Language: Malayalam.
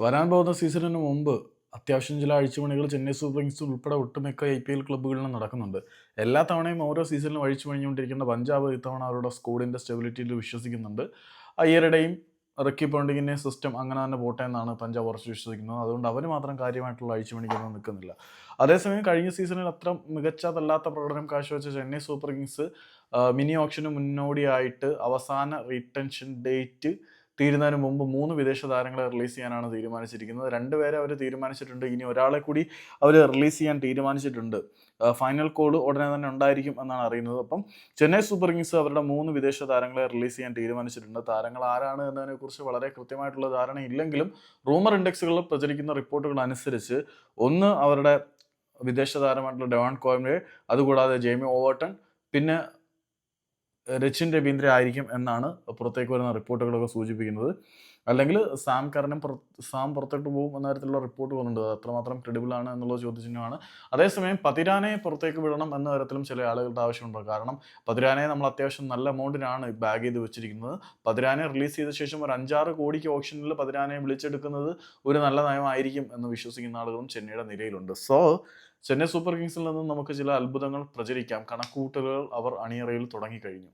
വരാൻ പോകുന്ന സീസണിന് മുമ്പ് അത്യാവശ്യം ചില അഴിച്ചുപണികൾ ചെന്നൈ സൂപ്പർ കിങ്സ് ഉൾപ്പെടെ ഒട്ടുമിക്ക IPL ക്ലബ്ബുകളിലും നടക്കുന്നുണ്ട്. എല്ലാ തവണയും ഓരോ സീസണിലും അഴിച്ചുപണിഞ്ഞുകൊണ്ടിരിക്കുന്ന പഞ്ചാബ് ഇത്തവണ അവരുടെ സ്ക്വാഡിൻ്റെ സ്റ്റെബിലിറ്റിയിൽ വിശ്വസിക്കുന്നുണ്ട്. അയ്യരുടെയും റിക്കി പോണ്ടിങ്ങിൻ്റെയും സിസ്റ്റം അങ്ങനെ തന്നെ പോട്ടെ എന്നാണ് പഞ്ചാബ് ഉറച്ചു വിശ്വസിക്കുന്നത്. അതുകൊണ്ട് അവർ മാത്രം കാര്യമായിട്ടുള്ള അഴിച്ചുപണിക്കൊന്നും നിൽക്കുന്നില്ല. അതേസമയം കഴിഞ്ഞ സീസണിൽ അത്ര മികച്ചതല്ലാത്ത പ്രകടനം കാഴ്ചവെച്ച ചെന്നൈ സൂപ്പർ കിങ്സ് മിനി ഓപ്ഷന് മുന്നോടിയായിട്ട് അവസാന റീടെൻഷൻ ഡേറ്റ് തീരുന്നതിന് മുമ്പ് 3 വിദേശ താരങ്ങളെ റിലീസ് ചെയ്യാനാണ് തീരുമാനിച്ചിരിക്കുന്നത്. 2 പേരെ അവർ തീരുമാനിച്ചിട്ടുണ്ട്. ഇനി ഒരാളെ കൂടി അവർ റിലീസ് ചെയ്യാൻ തീരുമാനിച്ചിട്ടുണ്ട്. ഫൈനൽ കോൾ ഉടനെ തന്നെ ഉണ്ടായിരിക്കും എന്നാണ് അറിയുന്നത്. അപ്പം ചെന്നൈ സൂപ്പർ കിങ്സ് അവരുടെ 3 വിദേശ താരങ്ങളെ റിലീസ് ചെയ്യാൻ തീരുമാനിച്ചിട്ടുണ്ട്. താരങ്ങൾ ആരാണ് എന്നതിനെക്കുറിച്ച് വളരെ കൃത്യമായിട്ടുള്ള ധാരണയില്ലെങ്കിലും റൂമർ ഇൻഡെക്സുകളിൽ പ്രചരിക്കുന്ന റിപ്പോർട്ടുകൾ അനുസരിച്ച് ഒന്ന് അവരുടെ വിദേശ താരമായിട്ടുള്ള ഡെവാൻ കോൺവേ, അതുകൂടാതെ ജെയ്മി ഓവർട്ടൺ, പിന്നെ രച്ചിൻ രവീന്ദ്ര ആയിരിക്കും എന്നാണ് പുറത്തേക്ക് വരുന്ന റിപ്പോർട്ടുകളൊക്കെ സൂചിപ്പിക്കുന്നത്. അല്ലെങ്കിൽ സാം പുറത്തോട്ട് പോകും എന്ന തരത്തിലുള്ള റിപ്പോർട്ട് വന്നിട്ടുണ്ട്. അത് അത്രമാത്രം ക്രെഡിബിൾ ആണ് എന്നുള്ള ചോദ്യചിഹ്നമാണ്. അതേസമയം പതിരാനെ പുറത്തേക്ക് വിടണം എന്ന തരത്തിലും ചില ആളുകളുടെ ആവശ്യമുണ്ട്. കാരണം പതിരാനെ നമ്മൾ അത്യാവശ്യം നല്ല എമൗണ്ടിനാണ് ബാഗ് ചെയ്ത് വെച്ചിരിക്കുന്നത്. പതിരാനെ റിലീസ് ചെയ്ത ശേഷം ഒരു 5-6 കോടിക്ക് ഓപ്ഷനിൽ പതിരാനെ വിളിച്ചെടുക്കുന്നത് ഒരു നല്ല നയമായിരിക്കും എന്ന് വിശ്വസിക്കുന്ന ആളുകളും ചെന്നൈയുടെ നിരയിലുണ്ട്. സോ ചെന്നൈ സൂപ്പർ കിങ്സിൽ നിന്നും നമുക്ക് ചില അത്ഭുതങ്ങൾ പ്രചരിക്കാം. കണക്കുകൂട്ടലുകൾ അവർ അണിയറയിൽ തുടങ്ങിക്കഴിഞ്ഞു.